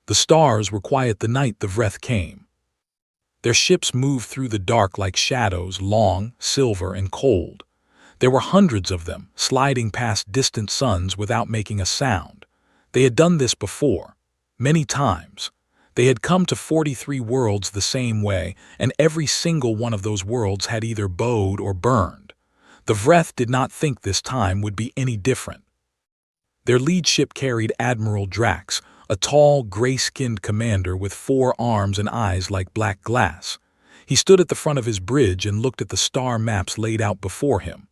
The stars were quiet the night the Vreth came. Their ships moved through the dark like shadows, long, silver, and cold. There were hundreds of them, sliding past distant suns without making a sound. They had done this before, many times. They had come to 43 worlds the same way, and every single one of those worlds had either bowed or burned. The Vreth did not think this time would be any different. Their lead ship carried Admiral Drax, a tall, gray-skinned commander with 4 arms and eyes like black glass. He stood at the front of his bridge and looked at the star maps laid out before him.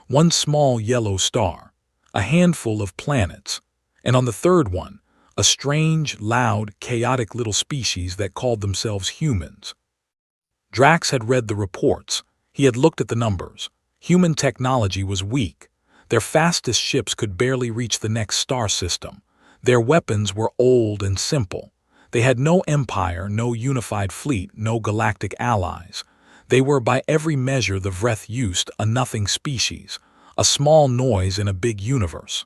One small yellow star, a handful of planets, and on the third one, a strange, loud, chaotic little species that called themselves humans. Drax had read the reports. He had looked at the numbers. Human technology was weak. Their fastest ships could barely reach the next star system. Their weapons were old and simple. They had no empire, no unified fleet, no galactic allies. They were, by every measure the Vreth used, a nothing species, a small noise in a big universe.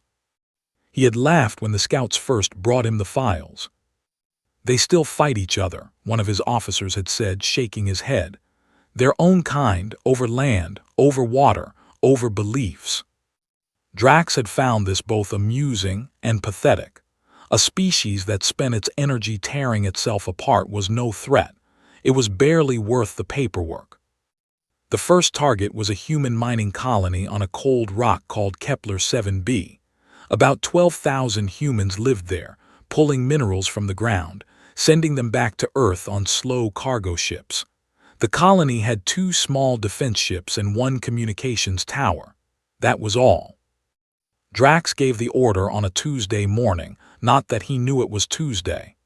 He had laughed when the scouts first brought him the files. "They still fight each other," one of his officers had said, shaking his head. "Their own kind, over land, over water, over beliefs." Drax had found this both amusing and pathetic. A species that spent its energy tearing itself apart was no threat. It was barely worth the paperwork. The first target was a human mining colony on a cold rock called Kepler 7b. About 12,000 humans lived there, pulling minerals from the ground, sending them back to Earth on slow cargo ships. The colony had 2 small defense ships and 1 communications tower. That was all. Drax gave the order on a Tuesday morning, not that he knew it was Tuesday.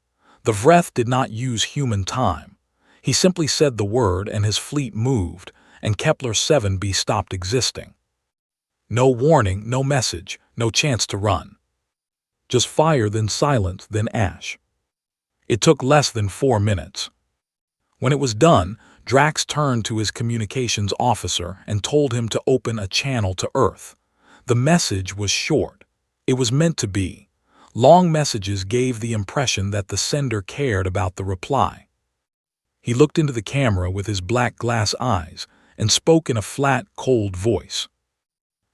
The Vreth did not use human time. He simply said the word and his fleet moved, and Kepler 7b stopped existing. No warning, no message, no chance to run. Just fire, then silence, then ash. It took less than 4 minutes. When it was done, Drax turned to his communications officer and told him to open a channel to Earth. The message was short. It was meant to be. Long messages gave the impression that the sender cared about the reply. He looked into the camera with his black glass eyes and spoke in a flat, cold voice.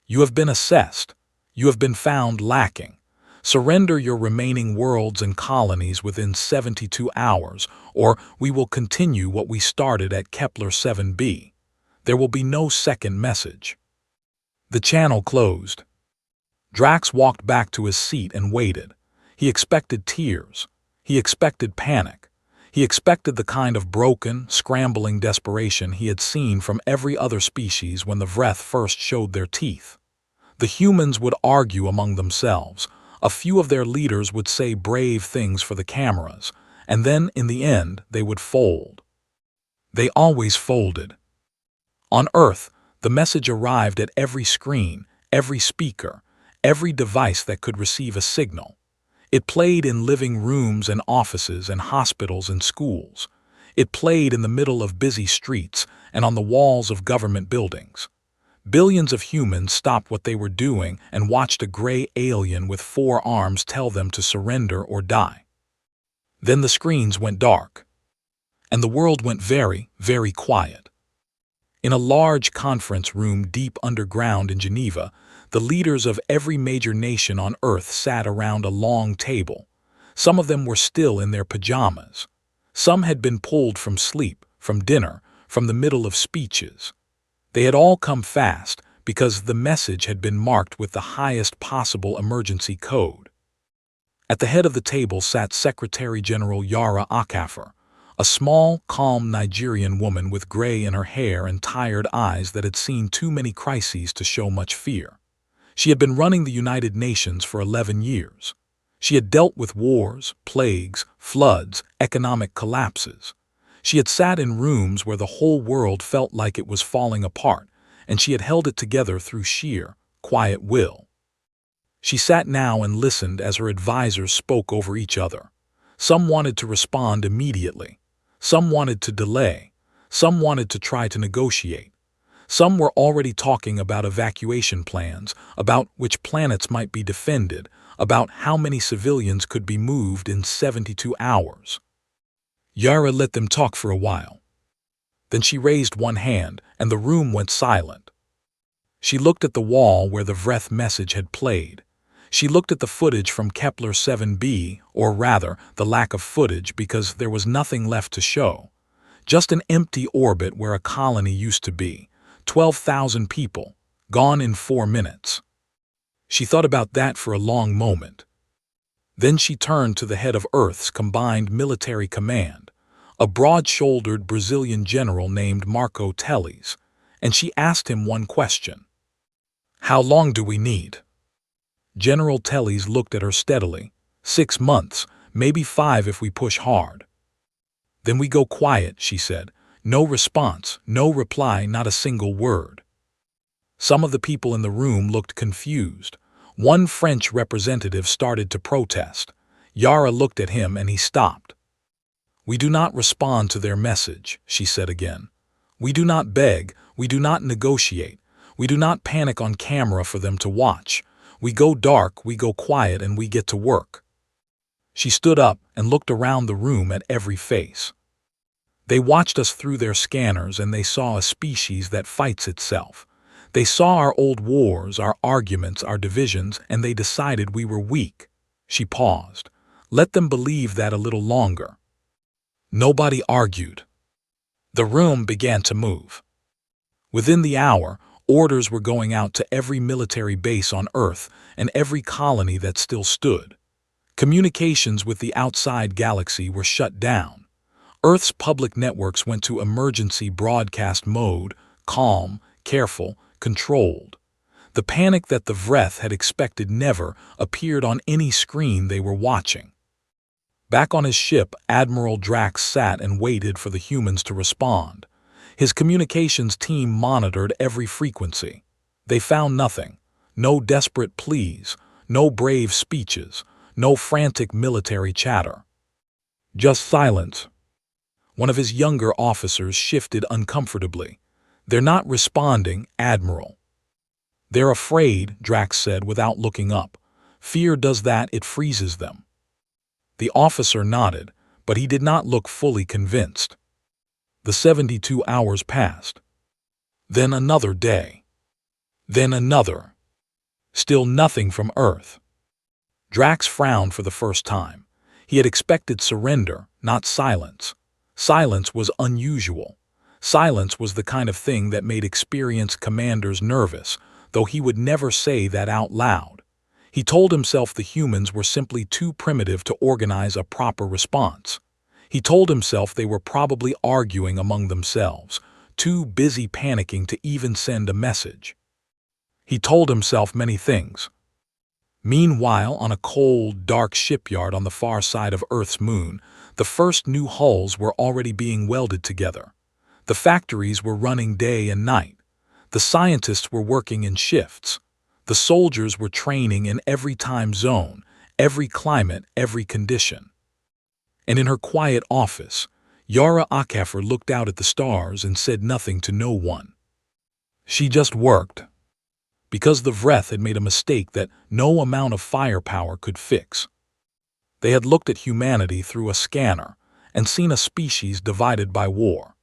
"You have been assessed. You have been found lacking. Surrender your remaining worlds and colonies within 72 hours, or we will continue what we started at Kepler 7b. There will be no second message." The channel closed. Drax walked back to his seat and waited. He expected tears. He expected panic. He expected the kind of broken, scrambling desperation he had seen from every other species when the Vreth first showed their teeth. The humans would argue among themselves. A few of their leaders would say brave things for the cameras, and then, in the end, they would fold. They always folded. On Earth, the message arrived at every screen, every speaker, every device that could receive a signal. It played in living rooms and offices and hospitals and schools. It played in the middle of busy streets and on the walls of government buildings. Billions of humans stopped what they were doing and watched a gray alien with 4 arms tell them to surrender or die. Then the screens went dark, and the world went very, very quiet. In a large conference room deep underground in Geneva, the leaders of every major nation on Earth sat around a long table. Some of them were still in their pajamas. Some had been pulled from sleep, from dinner, from the middle of speeches. They had all come fast because the message had been marked with the highest possible emergency code. At the head of the table sat Secretary General Yara Akafor, a small, calm Nigerian woman with gray in her hair and tired eyes that had seen too many crises to show much fear. She had been running the United Nations for 11 years. She had dealt with wars, plagues, floods, economic collapses. She had sat in rooms where the whole world felt like it was falling apart, and she had held it together through sheer, quiet will. She sat now and listened as her advisors spoke over each other. Some wanted to respond immediately. Some wanted to delay. Some wanted to try to negotiate. Some were already talking about evacuation plans, about which planets might be defended, about how many civilians could be moved in 72 hours. Yara let them talk for a while. Then she raised one hand, and the room went silent. She looked at the wall where the Vreth message had played. She looked at the footage from Kepler 7b, or rather, the lack of footage because there was nothing left to show. Just an empty orbit where a colony used to be. 12,000 people, gone in 4 minutes. She thought about that for a long moment. Then she turned to the head of Earth's Combined Military Command, a broad-shouldered Brazilian general named Marco Teles, and she asked him one question. "How long do we need?" General Teles looked at her steadily. 6 months, maybe 5 if we push hard. "Then we go quiet," she said. No response, no reply, not a single word. Some of the people in the room looked confused. One French representative started to protest. Yara looked at him and he stopped. "We do not respond to their message," she said again. "We do not beg, we do not negotiate, we do not panic on camera for them to watch. We go dark, we go quiet, and we get to work." She stood up and looked around the room at every face. They watched us through their scanners and they saw a species that fights itself. They saw our old wars, our arguments, our divisions, and they decided we were weak. She paused. Let them believe that a little longer. Nobody argued. The room began to move. Within the hour, orders were going out to every military base on Earth and every colony that still stood. Communications with the outside galaxy were shut down. Earth's public networks went to emergency broadcast mode, calm, careful, controlled. The panic that the Vreth had expected never appeared on any screen they were watching. Back on his ship, Admiral Drax sat and waited for the humans to respond. His communications team monitored every frequency. They found nothing. No desperate pleas, no brave speeches, no frantic military chatter. Just silence. One of his younger officers shifted uncomfortably. "They're not responding, Admiral." "They're afraid," Drax said without looking up. "Fear does that, it freezes them." The officer nodded, but he did not look fully convinced. The 72 hours passed. Then another day. Then another. Still nothing from Earth. Drax frowned for the first time. He had expected surrender, not silence. Silence was unusual. Silence was the kind of thing that made experienced commanders nervous, though he would never say that out loud. He told himself the humans were simply too primitive to organize a proper response. He told himself they were probably arguing among themselves, too busy panicking to even send a message. He told himself many things. Meanwhile, on a cold, dark shipyard on the far side of Earth's moon, the first new hulls were already being welded together. The factories were running day and night. The scientists were working in shifts. The soldiers were training in every time zone, every climate, every condition. And in her quiet office, Yara Akafer looked out at the stars and said nothing to no one. She just worked. Because the Vreth had made a mistake that no amount of firepower could fix. They had looked at humanity through a scanner and seen a species divided by war.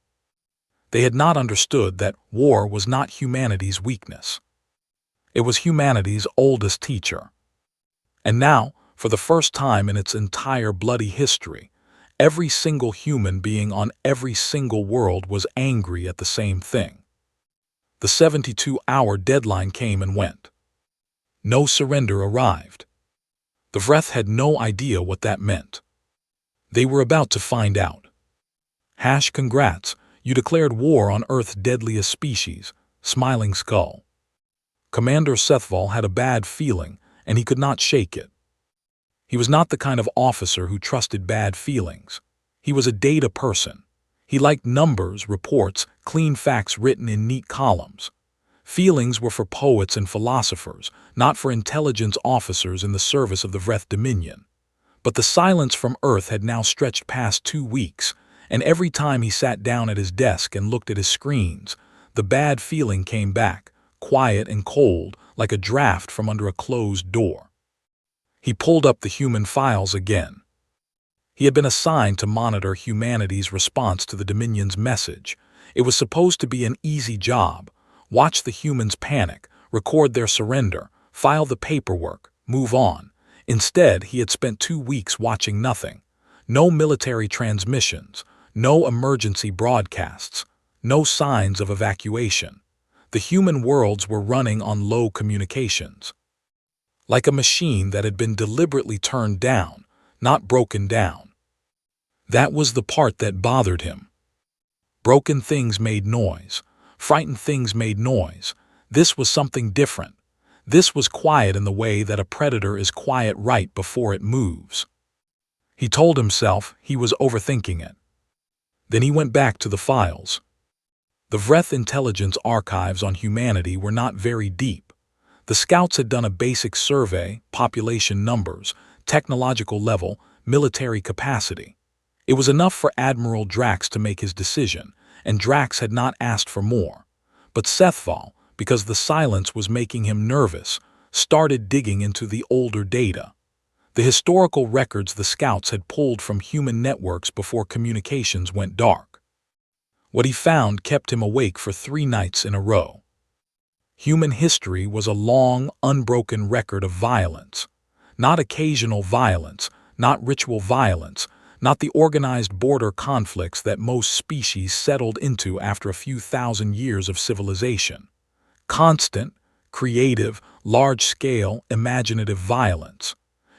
They had not understood that war was not humanity's weakness. It was humanity's oldest teacher. And now, for the first time in its entire bloody history, every single human being on every single world was angry at the same thing. The 72-hour deadline came and went. No surrender arrived. The Vreth had no idea what that meant. They were about to find out. Congrats, you declared war on Earth's deadliest species, Smiling Skull. Commander Sethval had a bad feeling, and he could not shake it. He was not the kind of officer who trusted bad feelings. He was a data person. He liked numbers, reports, clean facts written in neat columns. Feelings were for poets and philosophers, not for intelligence officers in the service of the Vreth Dominion. But the silence from Earth had now stretched past 2 weeks, and every time he sat down at his desk and looked at his screens, the bad feeling came back, quiet and cold, like a draft from under a closed door. He pulled up the human files again. He had been assigned to monitor humanity's response to the Dominion's message. It was supposed to be an easy job. Watch the humans panic, record their surrender, file the paperwork, move on. Instead, he had spent 2 weeks watching nothing. No military transmissions, no emergency broadcasts, no signs of evacuation. The human worlds were running on low communications. Like a machine that had been deliberately turned down, not broken down. That was the part that bothered him. Broken things made noise. Frightened things made noise. This was something different. This was quiet in the way that a predator is quiet right before it moves. He told himself he was overthinking it. Then he went back to the files. The Vreth intelligence archives on humanity were not very deep. The scouts had done a basic survey, population numbers, technological level, military capacity. It was enough for Admiral Drax to make his decision, and Drax had not asked for more. But Sethval, because the silence was making him nervous, started digging into the older data. The historical records the scouts had pulled from human networks before communications went dark. What he found kept him awake for 3 nights in a row. Human history was a long, unbroken record of violence. Not occasional violence, not ritual violence, not the organized border conflicts that most species settled into after a few thousand years of civilization. Constant, creative, large-scale, imaginative violence.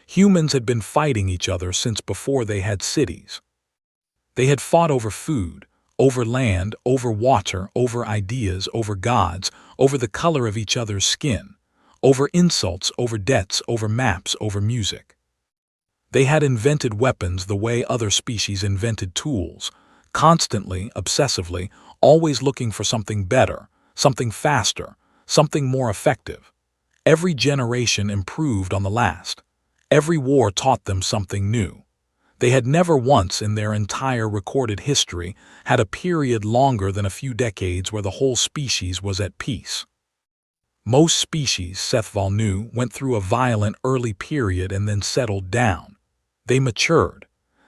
Humans had been fighting each other since before they had cities. They had fought over food, over land, over water, over ideas, over gods, over the color of each other's skin, over insults, over debts, over maps, over music. They had invented weapons the way other species invented tools, constantly, obsessively, always looking for something better, something faster, something more effective. Every generation improved on the last. Every war taught them something new. They had never once in their entire recorded history had a period longer than a few decades where the whole species was at peace. Most species, Sethval knew, went through a violent early period and then settled down. They matured.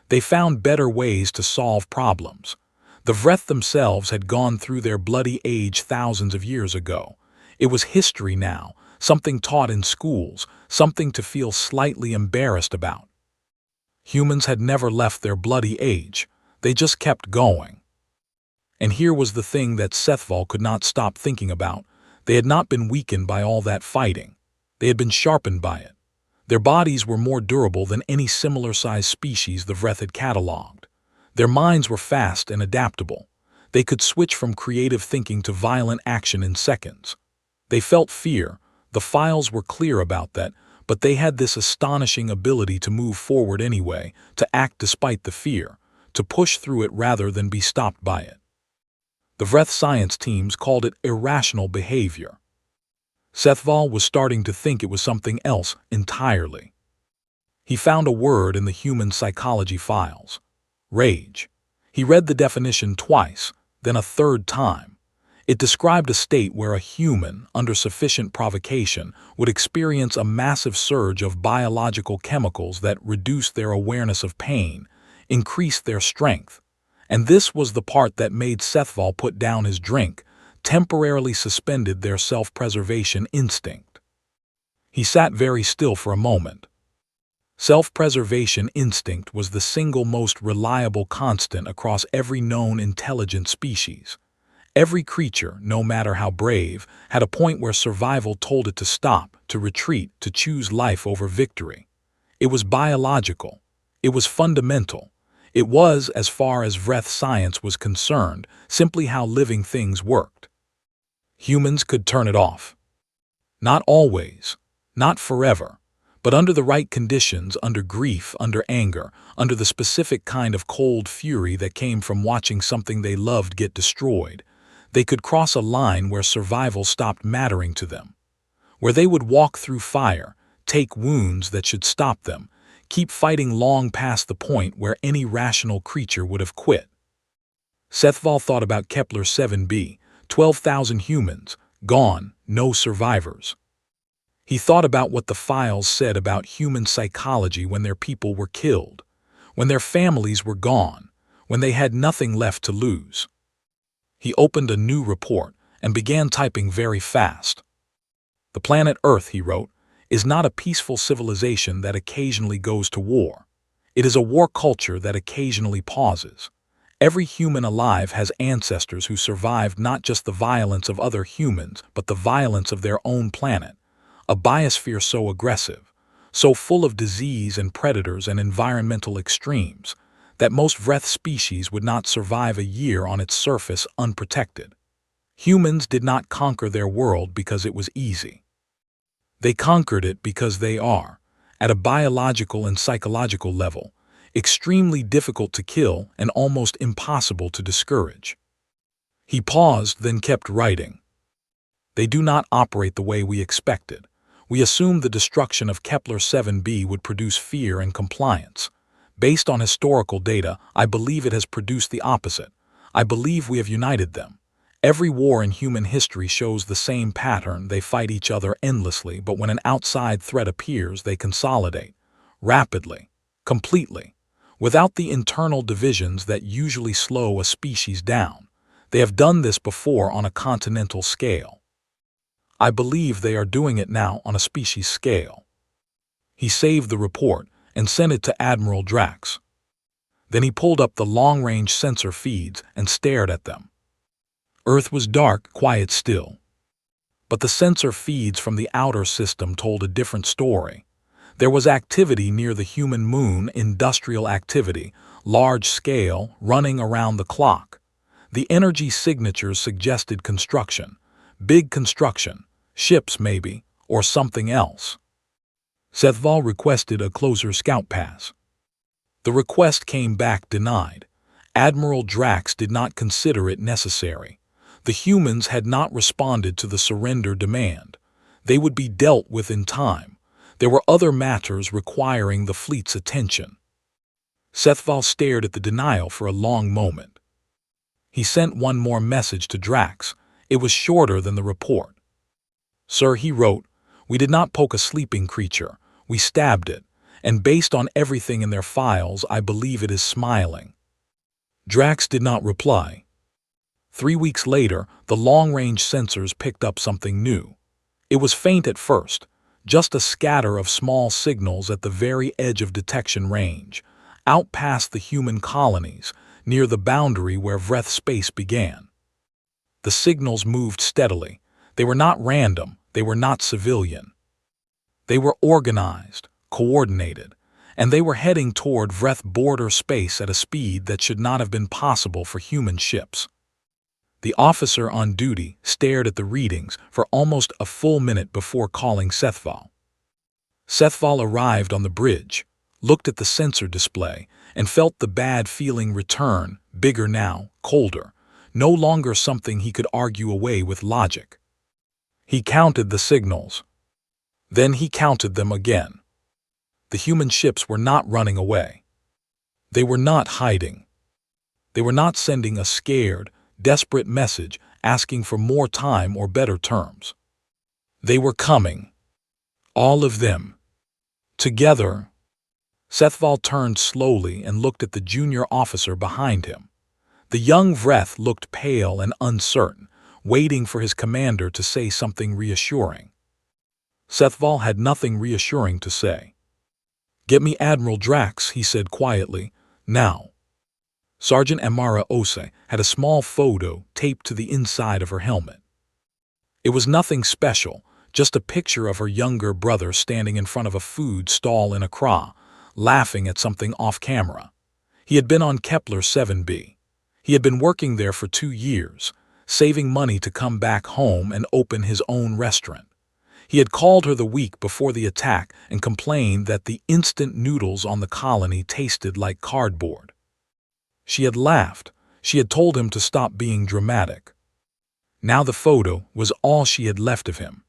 They found better ways to solve problems. The Vreth themselves had gone through their bloody age thousands of years ago. It was history now, something taught in schools, something to feel slightly embarrassed about. Humans had never left their bloody age. They just kept going. And here was the thing that Sethval could not stop thinking about. They had not been weakened by all that fighting. They had been sharpened by it. Their bodies were more durable than any similar-sized species the Vreth had catalogued. Their minds were fast and adaptable. They could switch from creative thinking to violent action in seconds. They felt fear. The files were clear about that, but they had this astonishing ability to move forward anyway, to act despite the fear, to push through it rather than be stopped by it. The Vreth science teams called it irrational behavior. Sethval was starting to think it was something else entirely. He found a word in the human psychology files. Rage. He read the definition twice, then a third time. It described a state where a human, under sufficient provocation, would experience a massive surge of biological chemicals that reduced their awareness of pain, increased their strength. And this was the part that made Sethval put down his drink, temporarily suspended their self-preservation instinct. He sat very still for a moment. Self-preservation instinct was the single most reliable constant across every known intelligent species. Every creature, no matter how brave, had a point where survival told it to stop, to retreat, to choose life over victory. It was biological. It was fundamental. It was, as far as Vreth science was concerned, simply how living things worked. Humans could turn it off. Not always, not forever, but under the right conditions, under grief, under anger, under the specific kind of cold fury that came from watching something they loved get destroyed, they could cross a line where survival stopped mattering to them, where they would walk through fire, take wounds that should stop them, keep fighting long past the point where any rational creature would have quit. Sethval thought about Kepler 7b, 12,000 humans, gone, no survivors. He thought about what the files said about human psychology when their people were killed, when their families were gone, when they had nothing left to lose. He opened a new report and began typing very fast. The planet Earth, he wrote, is not a peaceful civilization that occasionally goes to war. It is a war culture that occasionally pauses. Every human alive has ancestors who survived not just the violence of other humans, but the violence of their own planet, a biosphere so aggressive, so full of disease and predators and environmental extremes, that most Vreth species would not survive a year on its surface unprotected. Humans did not conquer their world because it was easy. They conquered it because they are, at a biological and psychological level, extremely difficult to kill and almost impossible to discourage. He paused, then kept writing. They do not operate the way we expected. We assumed the destruction of Kepler 7b would produce fear and compliance. Based on historical data, I believe it has produced the opposite. I believe we have united them. Every war in human history shows the same pattern. They fight each other endlessly, but when an outside threat appears, they consolidate. Rapidly. Completely. Without the internal divisions that usually slow a species down. They have done this before on a continental scale. I believe they are doing it now on a species scale. He saved the report and sent it to Admiral Drax. Then he pulled up the long-range sensor feeds and stared at them. Earth was dark, quiet still. But the sensor feeds from the outer system told a different story. There was activity near the human moon, industrial activity, large scale, running around the clock. The energy signatures suggested construction, big construction, ships maybe, or something else. Sethval requested a closer scout pass. The request came back denied. Admiral Drax did not consider it necessary. The humans had not responded to the surrender demand. They would be dealt with in time. There were other matters requiring the fleet's attention. Sethval stared at the denial for a long moment. He sent one more message to Drax. It was shorter than the report. Sir, he wrote, we did not poke a sleeping creature. We stabbed it, and based on everything in their files, I believe it is smiling. Drax did not reply. 3 weeks later, the long-range sensors picked up something new. It was faint at first, just a scatter of small signals at the very edge of detection range, out past the human colonies, near the boundary where Vreth space began. The signals moved steadily. They were not random, they were not civilian. They were organized, coordinated, and they were heading toward Vreth border space at a speed that should not have been possible for human ships. The officer on duty stared at the readings for almost a full minute before calling Sethval. Sethval arrived on the bridge, looked at the sensor display, and felt the bad feeling return, bigger now, colder, no longer something he could argue away with logic. He counted the signals. Then he counted them again. The human ships were not running away. They were not hiding. They were not sending a scared, desperate message asking for more time or better terms. They were coming. All of them. Together. Sethval turned slowly and looked at the junior officer behind him. The young Vreth looked pale and uncertain, waiting for his commander to say something reassuring. Sethval had nothing reassuring to say. Get me Admiral Drax, he said quietly, now. Sergeant Amara Ose had a small photo taped to the inside of her helmet. It was nothing special, just a picture of her younger brother standing in front of a food stall in Accra, laughing at something off camera. He had been on Kepler 7b. He had been working there for 2 years, saving money to come back home and open his own restaurant. He had called her the week before the attack and complained that the instant noodles on the colony tasted like cardboard. She had laughed. She had told him to stop being dramatic. Now the photo was all she had left of him.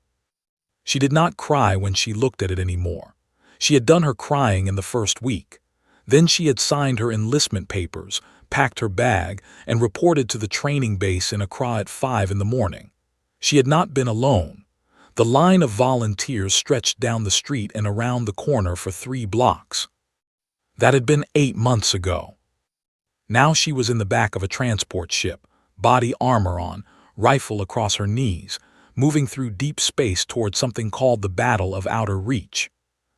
She did not cry when she looked at it anymore. She had done her crying in the first week. Then she had signed her enlistment papers, packed her bag, and reported to the training base in Accra at 5 in the morning. She had not been alone. The line of volunteers stretched down the street and around the corner for 3 blocks. That had been 8 months ago. Now she was in the back of a transport ship, body armor on, rifle across her knees, moving through deep space toward something called the Battle of Outer Reach.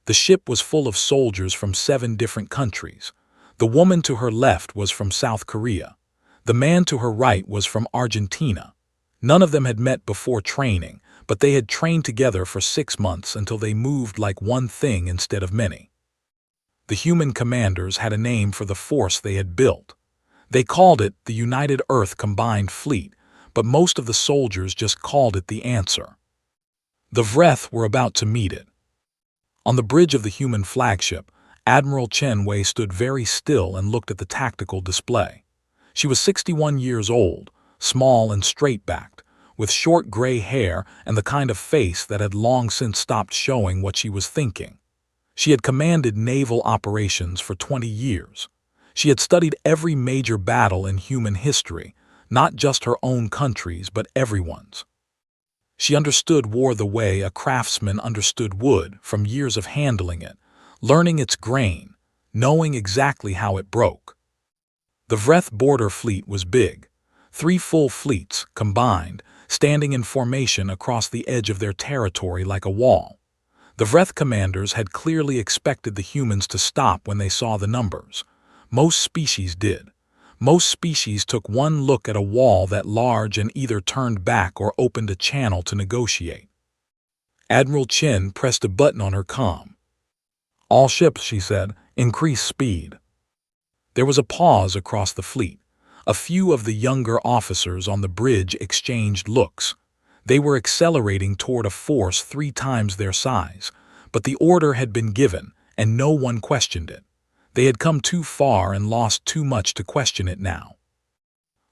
The ship was full of soldiers from 7 different countries. The woman to her left was from South Korea. The man to her right was from Argentina. None of them had met before training, but they had trained together for 6 months until they moved like one thing instead of many. The human commanders had a name for the force they had built. They called it the United Earth Combined Fleet, but most of the soldiers just called it the Answer. The Vreth were about to meet it. On the bridge of the human flagship, Admiral Chen Wei stood very still and looked at the tactical display. She was 61 years old, small and straight-backed, with short gray hair and the kind of face that had long since stopped showing what she was thinking. She had commanded naval operations for 20 years. She had studied every major battle in human history, not just her own country's but everyone's. She understood war the way a craftsman understood wood from years of handling it, learning its grain, knowing exactly how it broke. The Vreth border fleet was big, 3 full fleets, combined, standing in formation across the edge of their territory like a wall. The Vreth commanders had clearly expected the humans to stop when they saw the numbers. Most species did. Most species took one look at a wall that large and either turned back or opened a channel to negotiate. Admiral Chen pressed a button on her comm. "All ships," she said, "increase speed." There was a pause across the fleet. A few of the younger officers on the bridge exchanged looks. They were accelerating toward a force 3 times their size, but the order had been given, and no one questioned it. They had come too far and lost too much to question it now.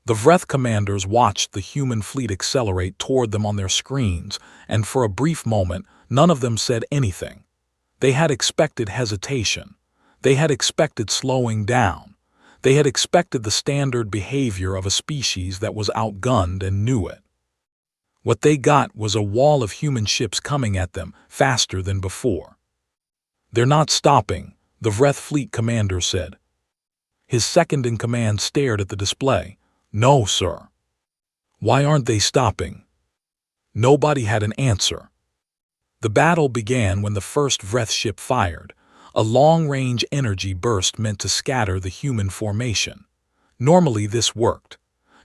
The Vreth commanders watched the human fleet accelerate toward them on their screens, and for a brief moment, none of them said anything. They had expected hesitation. They had expected slowing down. They had expected the standard behavior of a species that was outgunned and knew it. What they got was a wall of human ships coming at them faster than before. "They're not stopping," the Vreth fleet commander said. His second-in-command stared at the display. "No, sir." "Why aren't they stopping?" Nobody had an answer. The battle began when the first Vreth ship fired, a long-range energy burst meant to scatter the human formation. Normally this worked.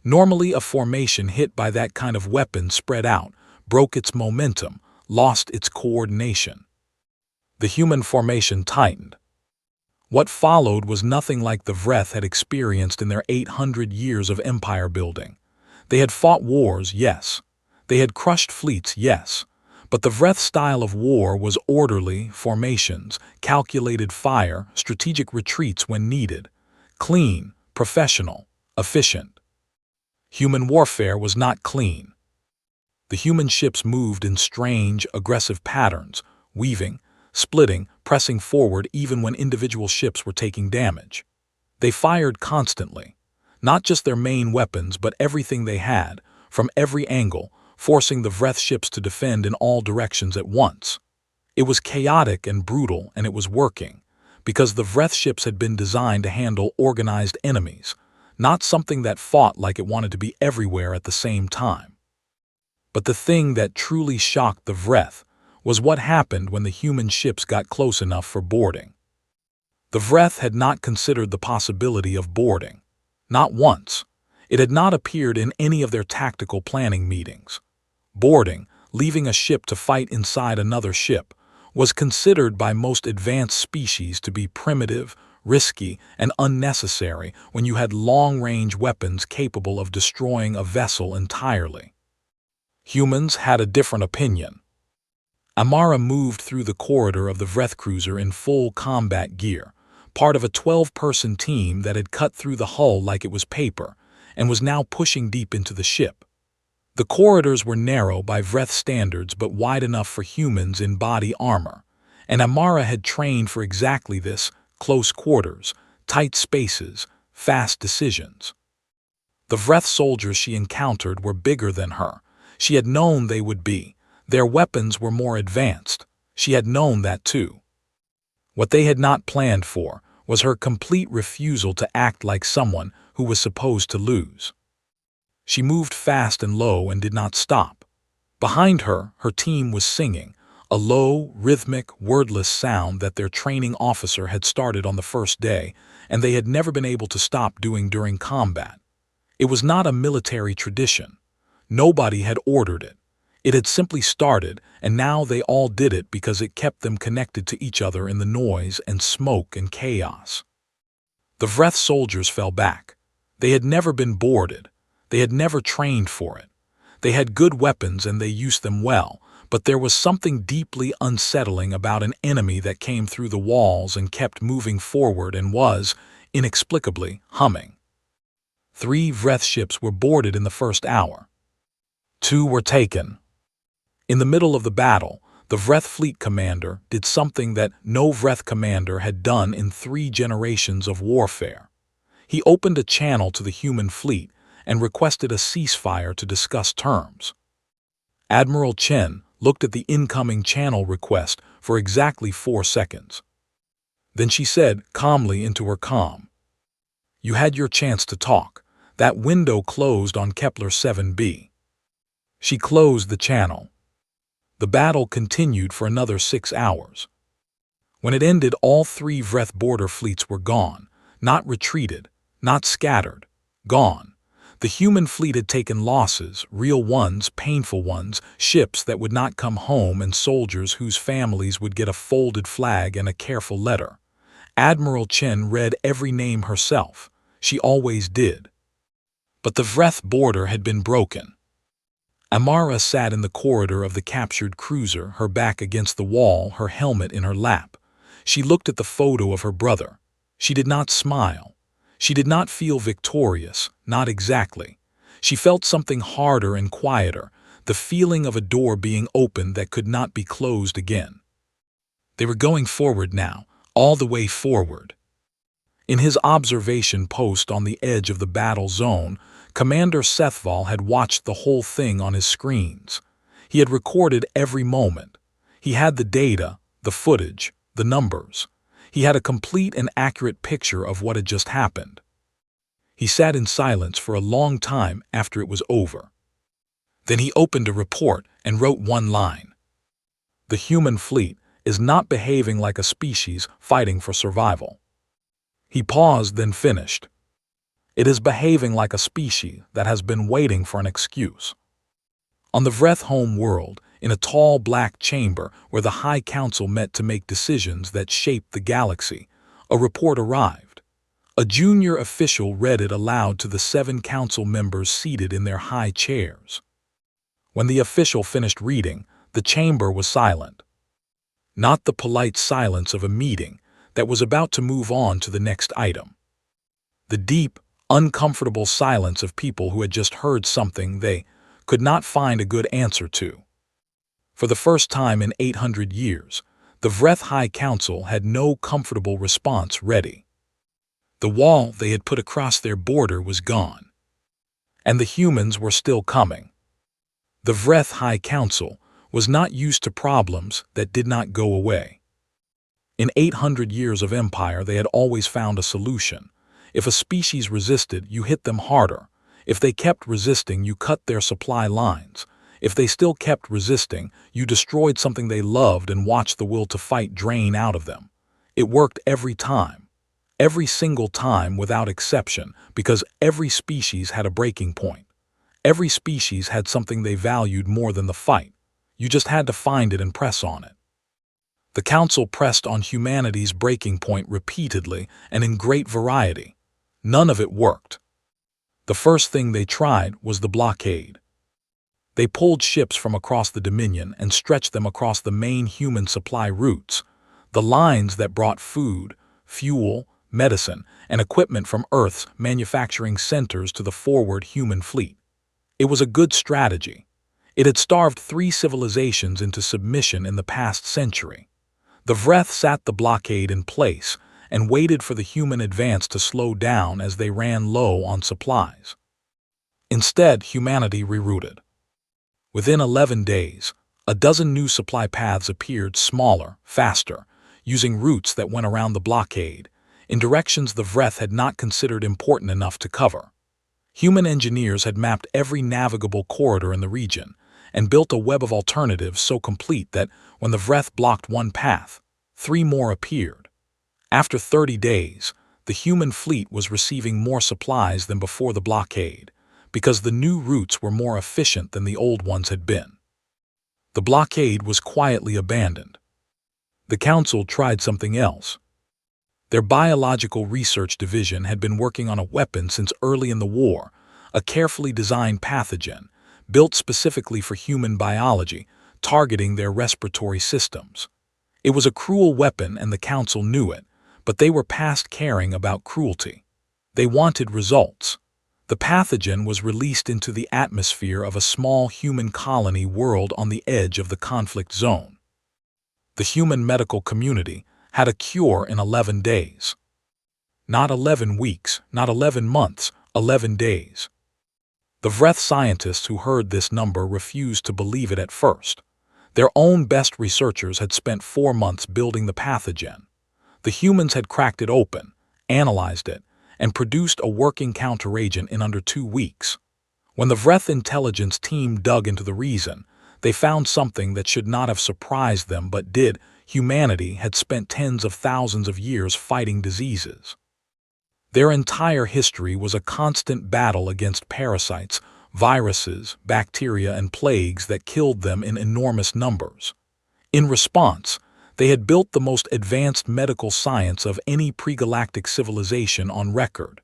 Normally a formation hit by that kind of weapon spread out, broke its momentum, lost its coordination. The human formation tightened. What followed was nothing like the Vreth had experienced in their 800 years of empire building. They had fought wars, yes. They had crushed fleets, yes. But the Vreth style of war was orderly formations, calculated fire, strategic retreats when needed, clean, professional, efficient. Human warfare was not clean. The human ships moved in strange, aggressive patterns, weaving, splitting, pressing forward even when individual ships were taking damage. They fired constantly, not just their main weapons but everything they had, from every angle, forcing the Vreth ships to defend in all directions at once. It was chaotic and brutal, and it was working, because the Vreth ships had been designed to handle organized enemies, not something that fought like it wanted to be everywhere at the same time. But the thing that truly shocked the Vreth was what happened when the human ships got close enough for boarding. The Vreth had not considered the possibility of boarding. Not once. It had not appeared in any of their tactical planning meetings. Boarding, leaving a ship to fight inside another ship, was considered by most advanced species to be primitive, risky, and unnecessary when you had long-range weapons capable of destroying a vessel entirely. Humans had a different opinion. Amara moved through the corridor of the Vreth cruiser in full combat gear, part of a 12-person team that had cut through the hull like it was paper and was now pushing deep into the ship. The corridors were narrow by Vreth standards but wide enough for humans in body armor, and Amara had trained for exactly this: close quarters, tight spaces, fast decisions. The Vreth soldiers she encountered were bigger than her. She had known they would be. Their weapons were more advanced. She had known that too. What they had not planned for was her complete refusal to act like someone who was supposed to lose. She moved fast and low and did not stop. Behind her, her team was singing, a low, rhythmic, wordless sound that their training officer had started on the first day, and they had never been able to stop doing during combat. It was not a military tradition. Nobody had ordered it. It had simply started, and now they all did it because it kept them connected to each other in the noise and smoke and chaos. The Vreth soldiers fell back. They had never been boarded. They had never trained for it. They had good weapons and they used them well, but there was something deeply unsettling about an enemy that came through the walls and kept moving forward and was, inexplicably, humming. 3 Vreth ships were boarded in the first hour. 2 were taken. In the middle of the battle, the Vreth fleet commander did something that no Vreth commander had done in 3 generations of warfare. He opened a channel to the human fleet and requested a ceasefire to discuss terms. Admiral Chen looked at the incoming channel request for exactly 4 seconds. Then she said calmly into her comm, "You had your chance to talk. That window closed on Kepler 7b. She closed the channel. The battle continued for another 6 hours. When it ended, all 3 Vreth border fleets were gone, not retreated, not scattered, gone. The human fleet had taken losses, real ones, painful ones, ships that would not come home and soldiers whose families would get a folded flag and a careful letter. Admiral Chen read every name herself. She always did. But the Vreth border had been broken. Amara sat in the corridor of the captured cruiser, her back against the wall, her helmet in her lap. She looked at the photo of her brother. She did not smile. She did not feel victorious, not exactly. She felt something harder and quieter, the feeling of a door being opened that could not be closed again. They were going forward now, all the way forward. In his observation post on the edge of the battle zone, Commander Sethval had watched the whole thing on his screens. He had recorded every moment. He had the data, the footage, the numbers. He had a complete and accurate picture of what had just happened. He sat in silence for a long time after it was over. Then he opened a report and wrote one line. "The human fleet is not behaving like a species fighting for survival." He paused, then finished. "It is behaving like a species that has been waiting for an excuse." On the Vreth home world, in a tall black chamber where the High Council met to make decisions that shaped the galaxy, a report arrived. A junior official read it aloud to the 7 council members seated in their high chairs. When the official finished reading, the chamber was silent. Not the polite silence of a meeting that was about to move on to the next item. The deep, uncomfortable silence of people who had just heard something they could not find a good answer to. For the first time in 800 years, the Vreth High Council had no comfortable response ready. The wall they had put across their border was gone. And the humans were still coming. The Vreth High Council was not used to problems that did not go away. In 800 years of empire, they had always found a solution. If a species resisted, you hit them harder. If they kept resisting, you cut their supply lines. If they still kept resisting, you destroyed something they loved and watched the will to fight drain out of them. It worked every time. Every single time without exception, because every species had a breaking point. Every species had something they valued more than the fight. You just had to find it and press on it. The Council pressed on humanity's breaking point repeatedly and in great variety. None of it worked. The first thing they tried was the blockade. They pulled ships from across the Dominion and stretched them across the main human supply routes, the lines that brought food, fuel, medicine, and equipment from Earth's manufacturing centers to the forward human fleet. It was a good strategy. It had starved 3 civilizations into submission in the past century. The Vreth sat the blockade in place and waited for the human advance to slow down as they ran low on supplies. Instead, humanity rerouted. Within 11 days, A dozen new supply paths appeared, smaller, faster, using routes that went around the blockade, in directions the Vreth had not considered important enough to cover. Human engineers had mapped every navigable corridor in the region and built a web of alternatives so complete that when the Vreth blocked one path, 3 more appeared. After 30 days, the human fleet was receiving more supplies than before the blockade, because the new routes were more efficient than the old ones had been. The blockade was quietly abandoned. The Council tried something else. Their biological research division had been working on a weapon since early in the war, a carefully designed pathogen, built specifically for human biology, targeting their respiratory systems. It was a cruel weapon and the Council knew it, but they were past caring about cruelty. They wanted results. The pathogen was released into the atmosphere of a small human colony world on the edge of the conflict zone. The human medical community had a cure in 11 days. Not 11 weeks, not 11 months, 11 days. The Vreth scientists who heard this number refused to believe it at first. Their own best researchers had spent 4 months building the pathogen. The humans had cracked it open, analyzed it, and produced a working counteragent in under 2 weeks. When the Vreth intelligence team dug into the reason, they found something that should not have surprised them but did. Humanity had spent tens of thousands of years fighting diseases. Their entire history was a constant battle against parasites, viruses, bacteria, and plagues that killed them in enormous numbers. In response, they had built the most advanced medical science of any pre-galactic civilization on record.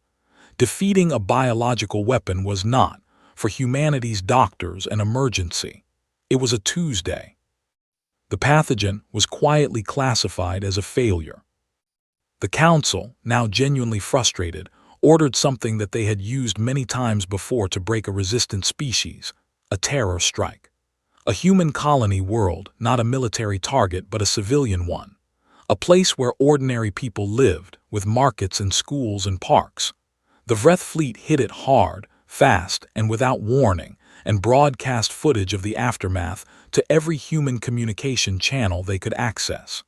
Defeating a biological weapon was not, for humanity's doctors, an emergency. It was a Tuesday. The pathogen was quietly classified as a failure. The Council, now genuinely frustrated, ordered something that they had used many times before to break a resistant species, a terror strike. A human colony world, not a military target but a civilian one. A place where ordinary people lived, with markets and schools and parks. The Vreth fleet hit it hard, fast, and without warning, and broadcast footage of the aftermath to every human communication channel they could access.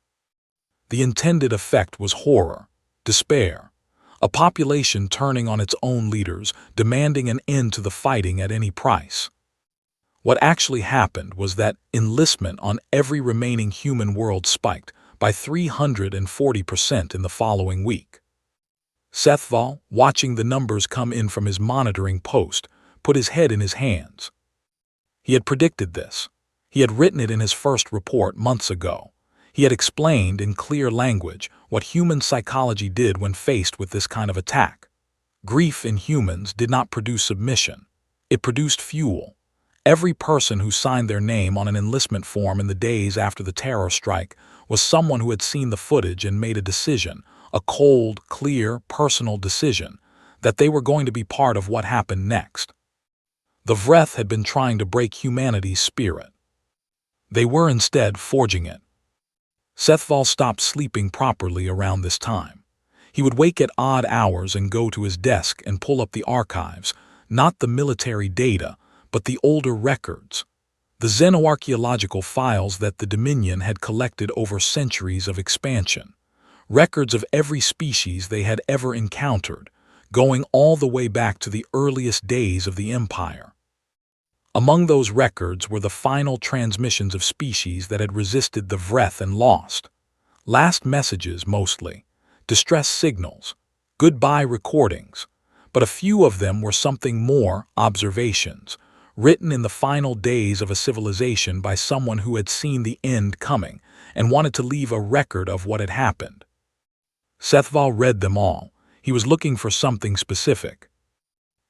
The intended effect was horror, despair, a population turning on its own leaders, demanding an end to the fighting at any price. What actually happened was that enlistment on every remaining human world spiked by 340% in the following week. Sethval, watching the numbers come in from his monitoring post, put his head in his hands. He had predicted this. He had written it in his first report months ago. He had explained in clear language what human psychology did when faced with this kind of attack. Grief in humans did not produce submission. It produced fuel. Every person who signed their name on an enlistment form in the days after the terror strike was someone who had seen the footage and made a decision, a cold, clear, personal decision, that they were going to be part of what happened next. The Vreth had been trying to break humanity's spirit. They were instead forging it. Sethval stopped sleeping properly around this time. He would wake at odd hours and go to his desk and pull up the archives, not the military data, but the older records, the xenoarchaeological files that the Dominion had collected over centuries of expansion, records of every species they had ever encountered, going all the way back to the earliest days of the Empire. Among those records were the final transmissions of species that had resisted the Vreth and lost. Last messages mostly, distress signals, goodbye recordings, but a few of them were something more, observations, written in the final days of a civilization by someone who had seen the end coming and wanted to leave a record of what had happened. Sethval read them all. He was looking for something specific.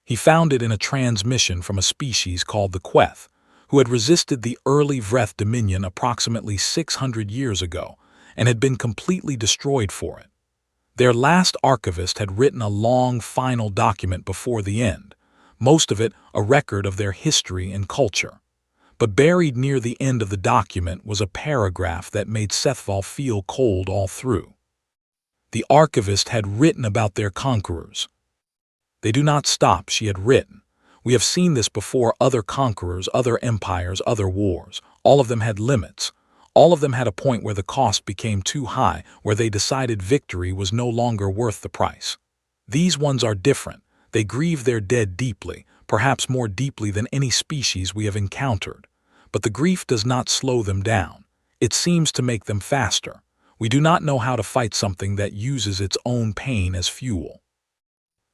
He found it in a transmission from a species called the Queth, who had resisted the early Vreth Dominion approximately 600 years ago and had been completely destroyed for it. Their last archivist had written a long final document before the end, most of it a record of their history and culture. But buried near the end of the document was a paragraph that made Sethval feel cold all through. The archivist had written about their conquerors. They do not stop, she had written. We have seen this before, other conquerors, other empires, other wars, All of them had limits. All of them had a point where the cost became too high, where they decided victory was no longer worth the price. These ones are different. They grieve their dead deeply, perhaps more deeply than any species we have encountered. But the grief does not slow them down. It seems to make them faster. We do not know how to fight something that uses its own pain as fuel.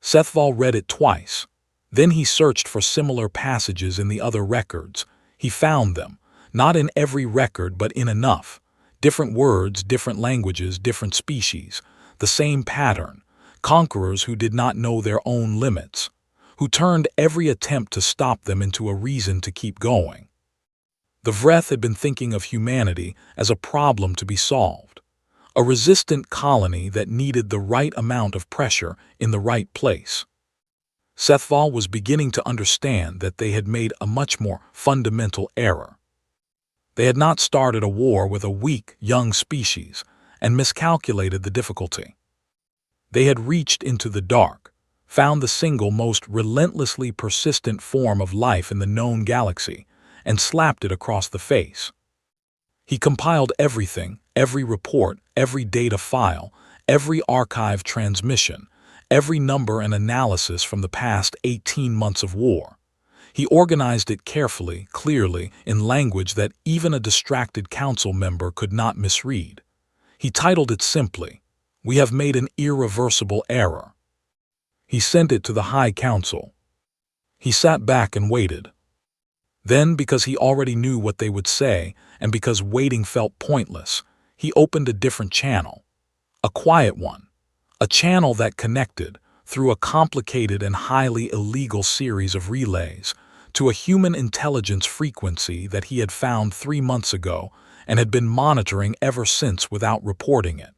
Sethval read it twice. Then he searched for similar passages in the other records. He found them, not in every record but in enough. Different words, different languages, different species. The same pattern. Conquerors who did not know their own limits, who turned every attempt to stop them into a reason to keep going. The Vreth had been thinking of humanity as a problem to be solved, a resistant colony that needed the right amount of pressure in the right place. Sethval was beginning to understand that they had made a much more fundamental error. They had not started a war with a weak, young species and miscalculated the difficulty. They had reached into the dark, found the single most relentlessly persistent form of life in the known galaxy, and slapped it across the face. He compiled everything, every report, every data file, every archive transmission, every number and analysis from the past 18 months of war. He organized it carefully, clearly, in language that even a distracted council member could not misread. He titled it simply, "We have made an irreversible error." He sent it to the High Council. He sat back and waited. Then, because he already knew what they would say, and because waiting felt pointless, he opened a different channel. A quiet one. A channel that connected, through a complicated and highly illegal series of relays, to a human intelligence frequency that he had found 3 months ago and had been monitoring ever since without reporting it.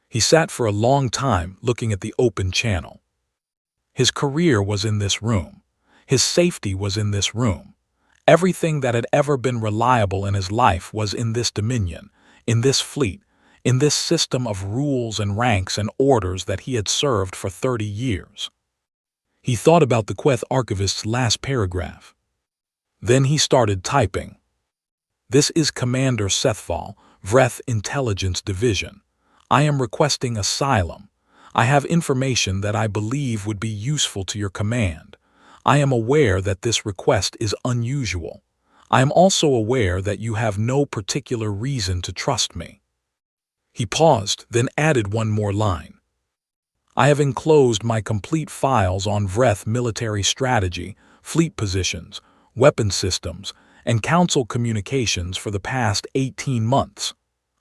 He sat for a long time looking at the open channel. His career was in this room. His safety was in this room. Everything that had ever been reliable in his life was in this dominion, in this fleet, in this system of rules and ranks and orders that he had served for 30 years. He thought about the Queth archivist's last paragraph. Then he started typing. "This is Commander Sethval, Vreth Intelligence Division. I am requesting asylum. I have information that I believe would be useful to your command. I am aware that this request is unusual. I am also aware that you have no particular reason to trust me." He paused, then added one more line. "I have enclosed my complete files on Vreth military strategy, fleet positions, weapon systems, and council communications for the past 18 months.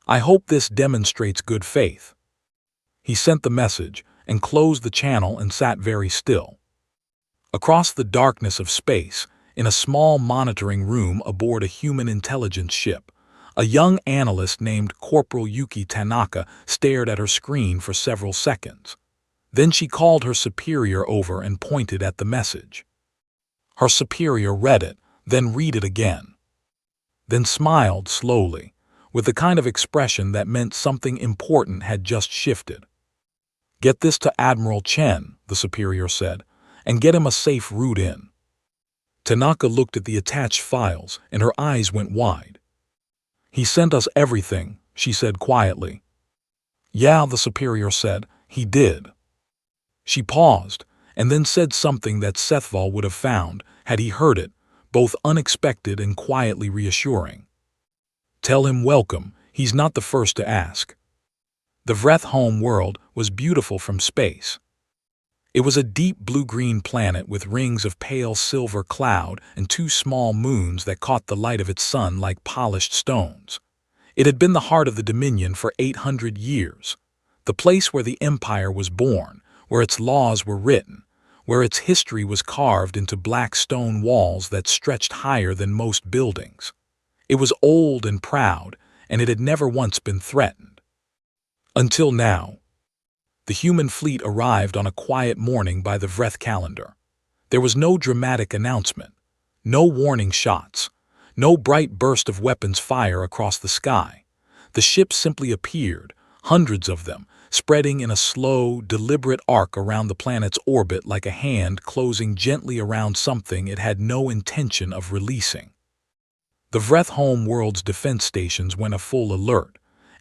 I hope this demonstrates good faith." He sent the message and closed the channel and sat very still. Across the darkness of space, in a small monitoring room aboard a human intelligence ship, a young analyst named Corporal Yuki Tanaka stared at her screen for several seconds. Then she called her superior over and pointed at the message. Her superior read it, then read it again. Then smiled slowly, with the kind of expression that meant something important had just shifted. "Get this to Admiral Chen," the superior said, "and get him a safe route in." Tanaka looked at the attached files, and her eyes went wide. "He sent us everything," she said quietly. "Yeah," the superior said, "he did." She paused, and then said something that Sethval would have found, had he heard it, both unexpected and quietly reassuring. "Tell him welcome, he's not the first to ask." The Vreth home world was beautiful from space. It was a deep blue-green planet with rings of pale silver cloud and 2 small moons that caught the light of its sun like polished stones. It had been the heart of the Dominion for 800 years, the place where the Empire was born, where its laws were written, where its history was carved into black stone walls that stretched higher than most buildings. It was old and proud, and it had never once been threatened. Until now. The human fleet arrived on a quiet morning by the Vreth calendar. There was no dramatic announcement, no warning shots, no bright burst of weapons fire across the sky. The ships simply appeared, hundreds of them, spreading in a slow, deliberate arc around the planet's orbit like a hand closing gently around something it had no intention of releasing. The Vreth home world's defense stations went a full alert.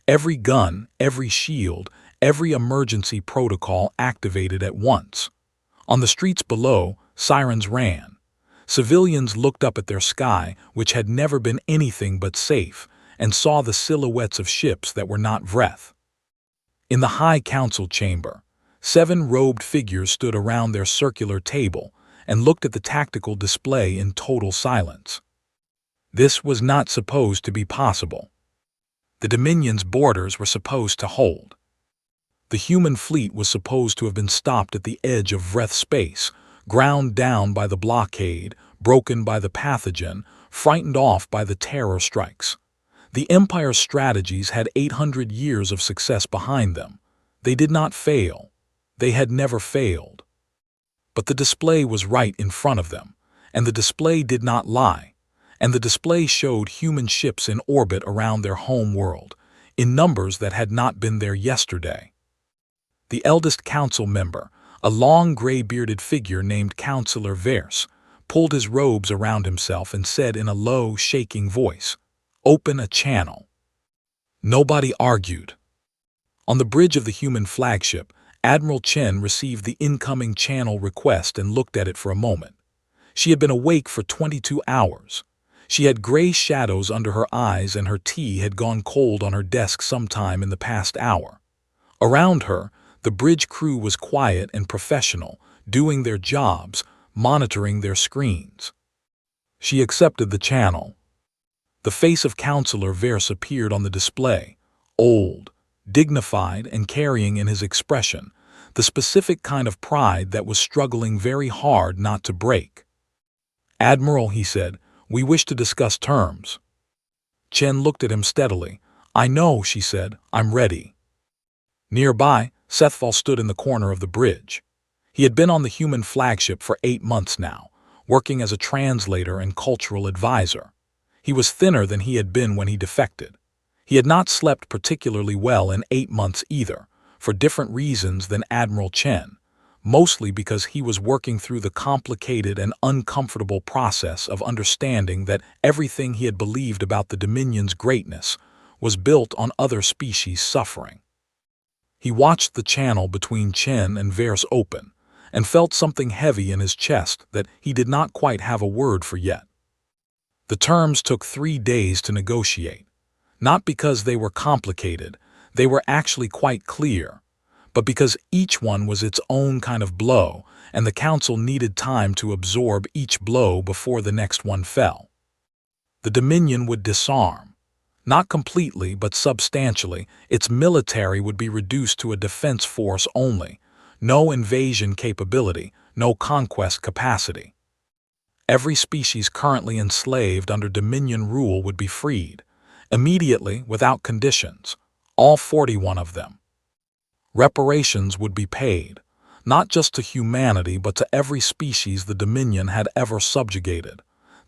Every gun, every shield, every emergency protocol activated at once. On the streets below, sirens ran. Civilians looked up at their sky, which had never been anything but safe, and saw the silhouettes of ships that were not Vreth. In the High Council chamber, 7 robed figures stood around their circular table and looked at the tactical display in total silence. This was not supposed to be possible. The Dominion's borders were supposed to hold. The human fleet was supposed to have been stopped at the edge of Vreth space, ground down by the blockade, broken by the pathogen, frightened off by the terror strikes. The Empire's strategies had 800 years of success behind them. They did not fail. They had never failed. But the display was right in front of them, and the display did not lie. And the display showed human ships in orbit around their home world, in numbers that had not been there yesterday. The eldest council member, a long gray-bearded figure named Councillor Verse, pulled his robes around himself and said in a low, shaking voice, "Open a channel." Nobody argued. On the bridge of the human flagship, Admiral Chen received the incoming channel request and looked at it for a moment. She had been awake for 22 hours. She had gray shadows under her eyes and her tea had gone cold on her desk sometime in the past hour. Around her, the bridge crew was quiet and professional, doing their jobs, monitoring their screens. She accepted the channel. The face of Councillor Verse appeared on the display, old, dignified, and carrying in his expression the specific kind of pride that was struggling very hard not to break. "Admiral," he said, "we wish to discuss terms." Chen looked at him steadily. "I know," she said. "I'm ready." Nearby, Sethfall stood in the corner of the bridge. He had been on the human flagship for 8 months now, working as a translator and cultural advisor. He was thinner than he had been when he defected. He had not slept particularly well in 8 months either, for different reasons than Admiral Chen, mostly because he was working through the complicated and uncomfortable process of understanding that everything he had believed about the Dominion's greatness was built on other species' suffering. He watched the channel between Chen and Verse open, and felt something heavy in his chest that he did not quite have a word for yet. The terms took 3 days to negotiate. Not because they were complicated, they were actually quite clear, but because each one was its own kind of blow, and the council needed time to absorb each blow before the next one fell. The Dominion would disarm. Not completely, but substantially. Its military would be reduced to a defense force only. No invasion capability, no conquest capacity. Every species currently enslaved under Dominion rule would be freed, immediately, without conditions, all 41 of them. Reparations would be paid, not just to humanity but to every species the Dominion had ever subjugated.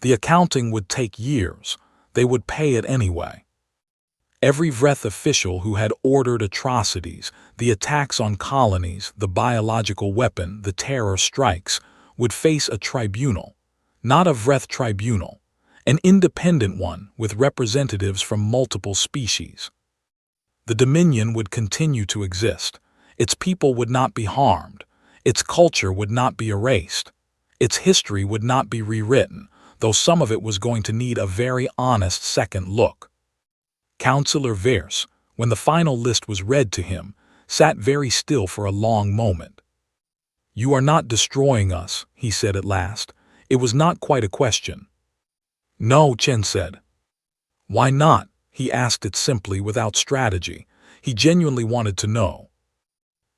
The accounting would take years. They would pay it anyway. Every Vreth official who had ordered atrocities, the attacks on colonies, the biological weapon, the terror strikes, would face a tribunal. Not a Vreth tribunal, an independent one with representatives from multiple species. The Dominion would continue to exist. Its people would not be harmed. Its culture would not be erased. Its history would not be rewritten, though some of it was going to need a very honest second look. Councillor Verse, when the final list was read to him, sat very still for a long moment. "You are not destroying us," he said at last. It was not quite a question. "No," Chen said. "Why not?" He asked it simply, without strategy. He genuinely wanted to know.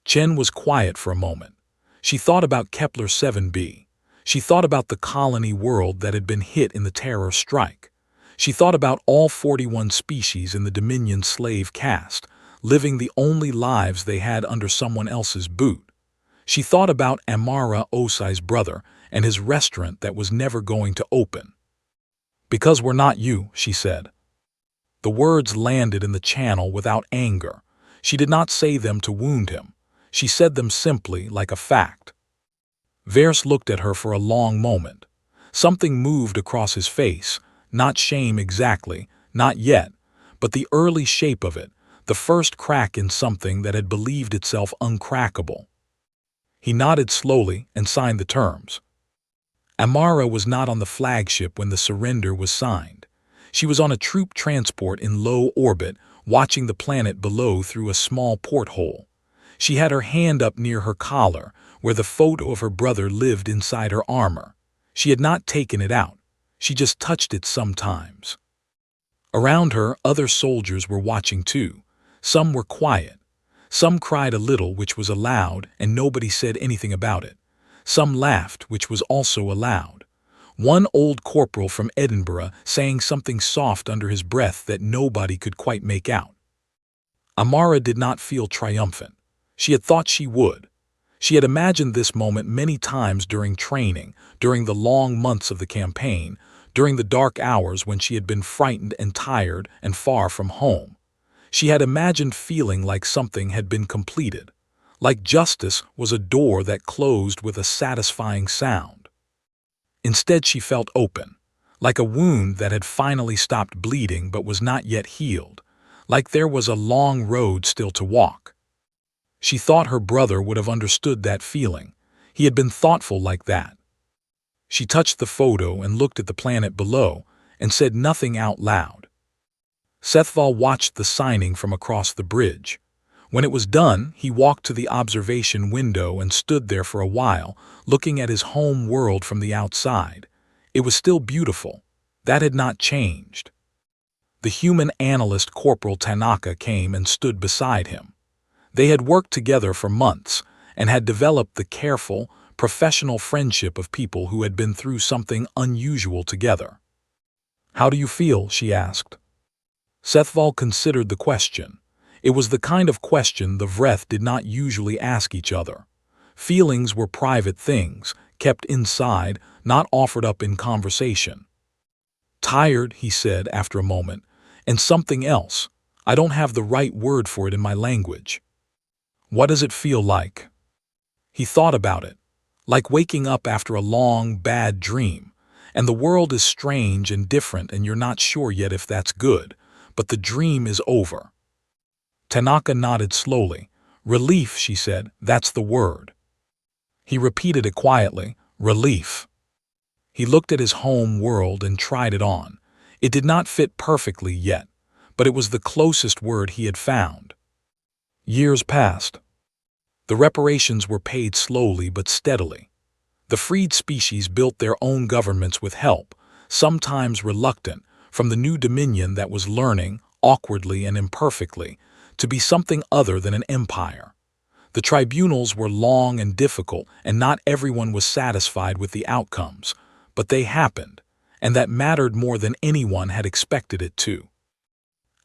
Chen was quiet for a moment. She thought about Kepler 7b. She thought about the colony world that had been hit in the terror strike. She thought about all 41 species in the Dominion slave caste, living the only lives they had under someone else's boot. She thought about Amara Osai's brother and his restaurant that was never going to open. "Because we're not you," she said. The words landed in the channel without anger. She did not say them to wound him. She said them simply, like a fact. Verse looked at her for a long moment. Something moved across his face, Not shame exactly, not yet, but the early shape of it, the first crack in something that had believed itself uncrackable. He nodded slowly and signed the terms. Amara was not on the flagship when the surrender was signed. She was on a troop transport in low orbit, watching the planet below through a small porthole. She had her hand up near her collar, where the photo of her brother lived inside her armor. She had not taken it out. She just touched it sometimes. Around her, other soldiers were watching too. Some were quiet. Some cried a little, which was allowed, and nobody said anything about it. Some laughed, which was also allowed. One old corporal from Edinburgh saying something soft under his breath that nobody could quite make out. Amara did not feel triumphant. She had thought she would. She had imagined this moment many times during training, during the long months of the campaign, during the dark hours when she had been frightened and tired and far from home. She had imagined feeling like something had been completed, like justice was a door that closed with a satisfying sound. Instead, she felt open, like a wound that had finally stopped bleeding but was not yet healed, like there was a long road still to walk. She thought her brother would have understood that feeling. He had been thoughtful like that. She touched the photo and looked at the planet below and said nothing out loud. Sethval watched the signing from across the bridge. When it was done, he walked to the observation window and stood there for a while, looking at his home world from the outside. It was still beautiful. That had not changed. The human analyst Corporal Tanaka came and stood beside him. They had worked together for months and had developed the careful, professional friendship of people who had been through something unusual together. "How do you feel?" she asked. Sethval considered the question. It was the kind of question the Vreth did not usually ask each other. Feelings were private things, kept inside, not offered up in conversation. "Tired," he said after a moment, "and something else. I don't have the right word for it in my language." "What does it feel like?" He thought about it. Like waking up after a long, bad dream, and the world is strange and different and you're not sure yet if that's good, but the dream is over. Tanaka nodded slowly. "Relief," she said, "that's the word." He repeated it quietly, "Relief." He looked at his home world and tried it on. It did not fit perfectly yet, but it was the closest word he had found. Years passed. The reparations were paid slowly but steadily. The freed species built their own governments with help, sometimes reluctant, from the new dominion that was learning, awkwardly and imperfectly, to be something other than an empire. The tribunals were long and difficult, and not everyone was satisfied with the outcomes, but they happened, and that mattered more than anyone had expected it to.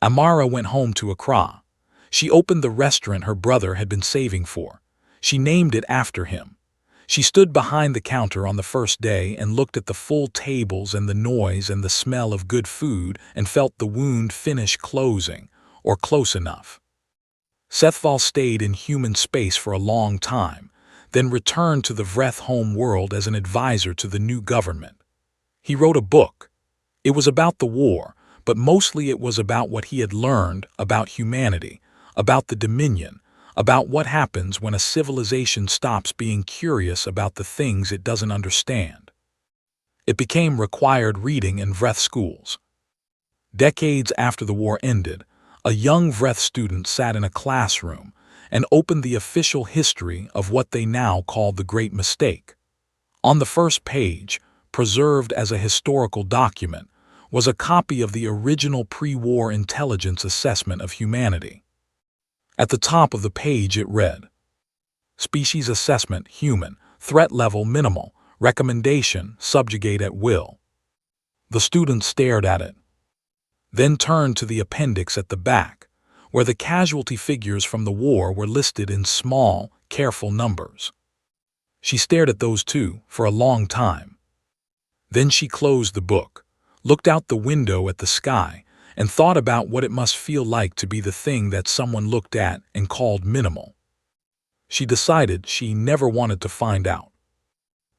Amara went home to Accra. She opened the restaurant her brother had been saving for. She named it after him. She stood behind the counter on the first day and looked at the full tables and the noise and the smell of good food and felt the wound finish closing, or close enough. Sethval stayed in human space for a long time, then returned to the Vreth home world as an advisor to the new government. He wrote a book. It was about the war, but mostly it was about what he had learned about humanity, about the Dominion, about what happens when a civilization stops being curious about the things it doesn't understand. It became required reading in Vreth schools. Decades after the war ended, a young Vreth student sat in a classroom and opened the official history of what they now called the Great Mistake. On the first page, preserved as a historical document, was a copy of the original pre-war intelligence assessment of humanity. At the top of the page it read, "Species assessment, human, threat level minimal, recommendation, subjugate at will." The student stared at it, then turned to the appendix at the back, where the casualty figures from the war were listed in small, careful numbers. She stared at those too for a long time. Then she closed the book, looked out the window at the sky, and thought about what it must feel like to be the thing that someone looked at and called minimal. She decided she never wanted to find out.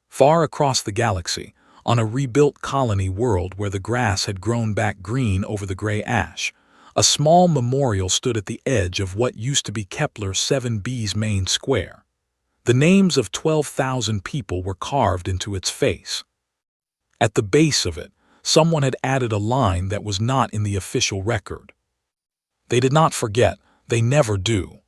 Far across the galaxy, On a rebuilt colony world where the grass had grown back green over the gray ash, a small memorial stood at the edge of what used to be Kepler 7b's main square. The names of 12,000 people were carved into its face. At the base of it, someone had added a line that was not in the official record. They did not forget, they never do.